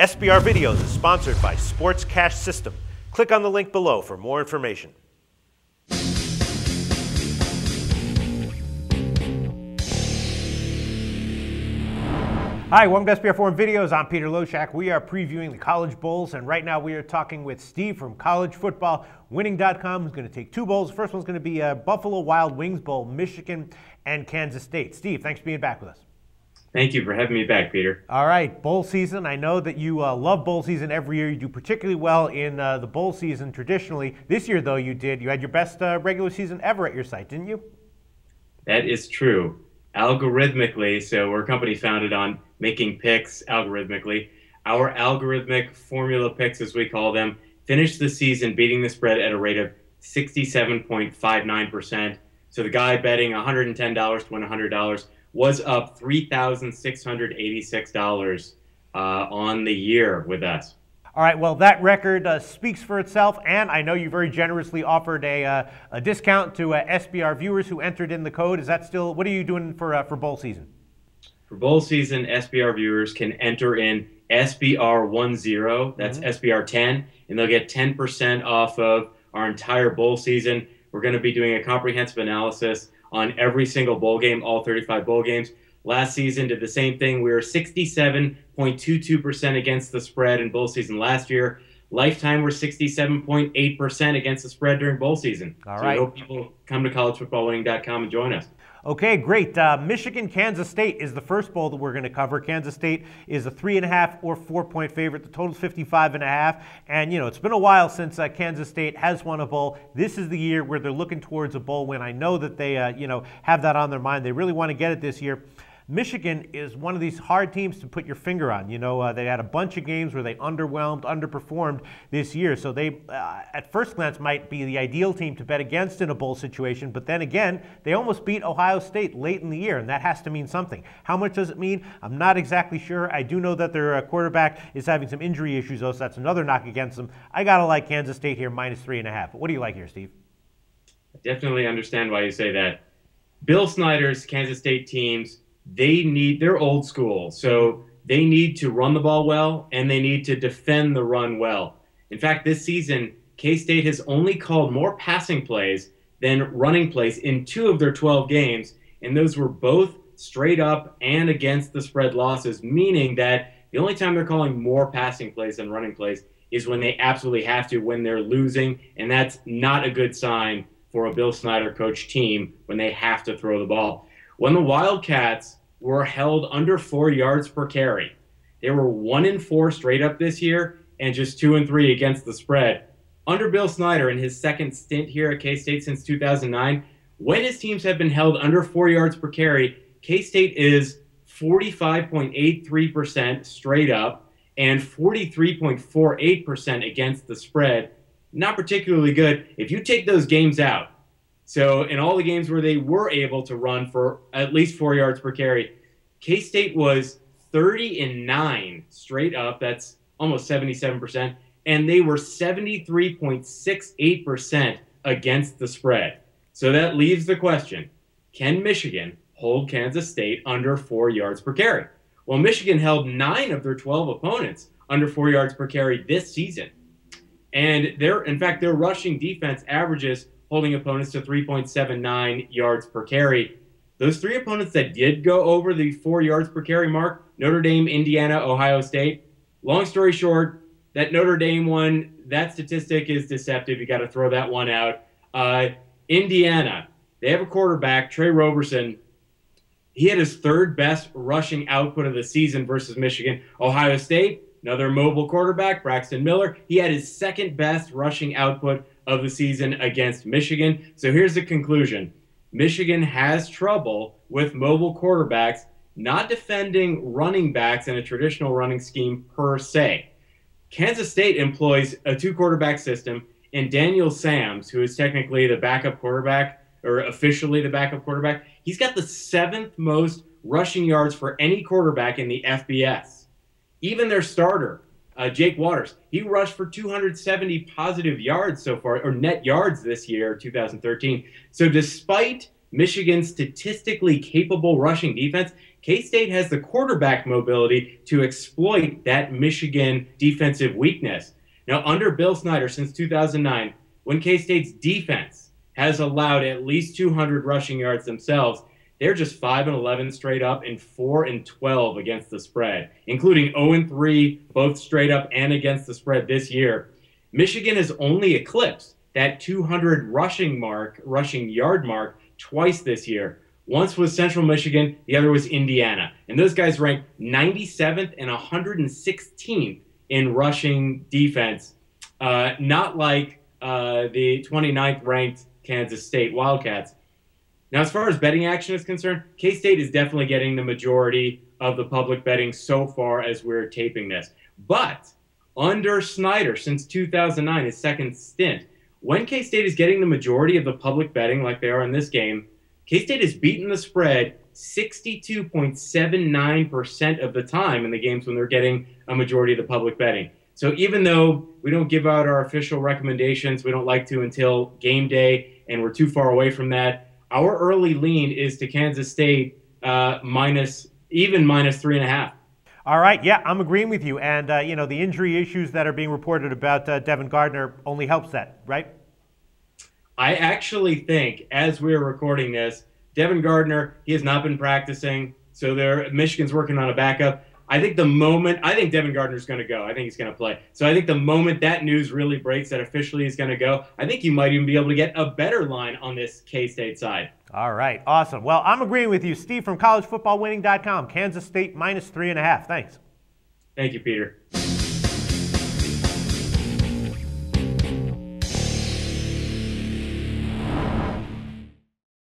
SBR Videos is sponsored by Sports Cash System. Click on the link below for more information. Hi, welcome to SBR Forum Videos. I'm Peter Loshak. We are previewing the college bowls, and right now we are talking with Steve from CollegeFootballWinning.com, who's going to take two bowls. The first one's going to be Buffalo Wild Wings Bowl, Michigan and Kansas State. Steve, thanks for being back with us. Thank you for having me back, Peter. All right, bowl season. I know that you love bowl season every year. You do particularly well in the bowl season traditionally. This year, though, you had your best regular season ever at your site, didn't you? That is true. Algorithmically, so we're a company founded on making picks algorithmically. Our algorithmic formula picks, as we call them, finished the season beating the spread at a rate of 67.59%. So the guy betting $110 to win $100 was up $3,686 on the year with us. All right, well, that record speaks for itself, and I know you very generously offered a discount to SBR viewers who entered in the code. Is that still, what are you doing for bowl season? For bowl season, SBR viewers can enter in SBR10, that's SBR10, and they'll get 10% off of our entire bowl season. We're going to be doing a comprehensive analysis on every single bowl game, all 35 bowl games. Last season did the same thing. We were 67.22% against the spread in bowl season last year. Lifetime, we're 67.8% against the spread during bowl season. All so right. we hope people come to CollegeFootballWinning.com and join us. Okay, great. Michigan, Kansas State is the first bowl that we're going to cover. Kansas State is a 3.5 or 4-point favorite. The total's 55.5. And, you know, it's been a while since Kansas State has won a bowl. This is the year where they're looking towards a bowl win. I know that they, have that on their mind. They really want to get it this year. Michigan is one of these hard teams to put your finger on. You know, they had a bunch of games where they underperformed this year. So they, at first glance, might be the ideal team to bet against in a bowl situation. But then again, they almost beat Ohio State late in the year, and that has to mean something. How much does it mean? I'm not exactly sure. I do know that their quarterback is having some injury issues, though, so that's another knock against them. I got to like Kansas State here, minus 3.5. What do you like here, Steve? I definitely understand why you say that. Bill Snyder's Kansas State teams, they're old school, so they need to run the ball well, and they need to defend the run well. In fact, this season, K-State has only called more passing plays than running plays in 2 of their 12 games, and those were both straight up and against the spread losses, meaning that the only time they're calling more passing plays than running plays is when they absolutely have to, when they're losing, and that's not a good sign for a Bill Snyder coach team when they have to throw the ball. When the Wildcats were held under 4 yards per carry, they were 1-4 straight up this year and just 2-3 against the spread. Under Bill Snyder in his second stint here at K-State since 2009, when his teams have been held under 4 yards per carry, K-State is 45.83% straight up and 43.48% against the spread. Not particularly good. If you take those games out, so in all the games where they were able to run for at least 4 yards per carry, K-State was 30-9 straight up. That's almost 77%. And they were 73.68% against the spread. So that leaves the question, can Michigan hold Kansas State under 4 yards per carry? Well, Michigan held 9 of their 12 opponents under 4 yards per carry this season. And in fact, their rushing defense averages holding opponents to 3.79 yards per carry. Those 3 opponents that did go over the 4 yards per carry mark, Notre Dame, Indiana, Ohio State. Long story short, that Notre Dame one, that statistic is deceptive. You got to throw that one out. Indiana, they have a quarterback, Trey Roberson. He had his 3rd best rushing output of the season versus Michigan. Ohio State, another mobile quarterback, Braxton Miller. He had his 2nd best rushing output of the season against Michigan. So here's the conclusion. Michigan has trouble with mobile quarterbacks not defending running backs in a traditional running scheme per se. Kansas State employs a 2-quarterback system, and Daniel Sams, who is technically the backup quarterback, or officially the backup quarterback, he's got the 7th most rushing yards for any quarterback in the FBS. Even their starter, Jake Waters, he rushed for 270 positive yards so far, or net yards this year, 2013. So despite Michigan's statistically capable rushing defense, K-State has the quarterback mobility to exploit that Michigan defensive weakness. Now, under Bill Snyder since 2009, when K-State's defense has allowed at least 200 rushing yards themselves, they're just 5-11 straight up and 4-12 against the spread, including 0-3 both straight up and against the spread this year. Michigan has only eclipsed that 200 rushing yard mark twice this year. Once was Central Michigan, the other was Indiana. And those guys ranked 97th and 116th in rushing defense, not like the 29th ranked Kansas State Wildcats. Now, as far as betting action is concerned, K-State is definitely getting the majority of the public betting so far as we're taping this. But under Snyder, since 2009, his second stint, when K-State is getting the majority of the public betting like they are in this game, K-State has beaten the spread 62.79% of the time in the games when they're getting a majority of the public betting. So even though we don't give out our official recommendations, we don't like to until game day, and we're too far away from that, our early lean is to Kansas State minus 3.5. All right, yeah, I'm agreeing with you. And, the injury issues that are being reported about Devin Gardner only helps that, right? I actually think, as we're recording this, Devin Gardner, he has not been practicing, so Michigan's working on a backup. I think Devin Gardner's going to go. I think he's going to play. So I think the moment that news really breaks that officially he's going to go, I think you might even be able to get a better line on this K-State side. All right, awesome. Well, I'm agreeing with you. Steve from CollegeFootballWinning.com, Kansas State minus 3.5. Thanks. Thank you, Peter.